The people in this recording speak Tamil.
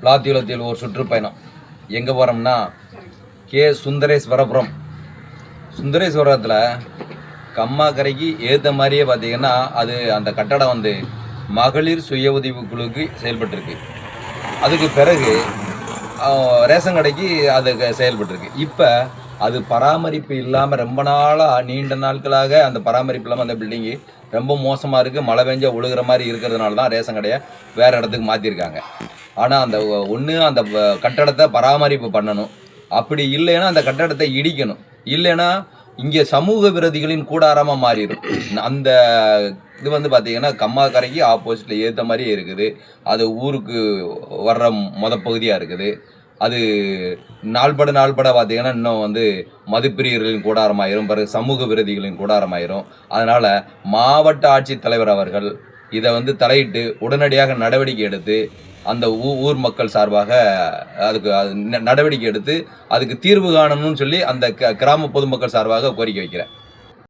பிளாத்தியுலத்தில் ஒரு சுற்றுப்பயணம். எங்கே போகிறோம்னா சுந்தரேஸ்வரபுரம். சுந்தரேஸ்வரத்தில் கம்மாக்கரைக்கு ஏற்ற மாதிரியே பார்த்தீங்கன்னா அது அந்த கட்டடம் வந்து மகளிர் சுய உதவி குழுக்கு செயல்பட்டுருக்கு. அதுக்கு பிறகு ரேஷன் கடைக்கு அது செயல்பட்டுருக்கு. இப்போ அது பராமரிப்பு இல்லாமல் ரொம்ப நாளாக நீண்ட நாட்களாக அந்த பராமரிப்பு இல்லாமல் அந்த பில்டிங்கு ரொம்ப மோசமாக இருக்குது. மழை பெஞ்சா ஒழுகிற மாதிரி இருக்கிறதுனால தான் ரேஷன் கடையை வேறு இடத்துக்கு மாற்றிருக்காங்க. ஆனால் அந்த ஒன்று அந்த கட்டடத்தை பராமரிப்பு பண்ணணும். அப்படி இல்லைன்னா அந்த கட்டடத்தை இடிக்கணும். இல்லைன்னா இங்கே சமூக விரோதிகளின் கூடாரமாக மாறிடும். அந்த இது வந்து பார்த்திங்கன்னா கம்மாக்கரைக்கு ஆப்போசிட்டில் ஏற்ற மாதிரியே இருக்குது. அது ஊருக்கு வர்ற பகுதியாக இருக்குது. அது நாள்பட பார்த்திங்கன்னா இன்னும் வந்து மதுப்பிரியர்களின் கூடாரமாயிரும், பிறகு சமூக விரோதிகளின் கூடாரமாயிரும். அதனால் மாவட்ட ஆட்சித்தலைவர் அவர்கள் இதை வந்து தலையிட்டு உடனடியாக நடவடிக்கை எடுத்து அந்த ஊர் மக்கள் சார்பாக அதுக்கு நடவடிக்கை எடுத்து அதுக்கு தீர்வு காணணும்னு சொல்லி அந்த கிராம பொதுமக்கள் சார்பாக கோரிக்கை வைக்கிறேன்.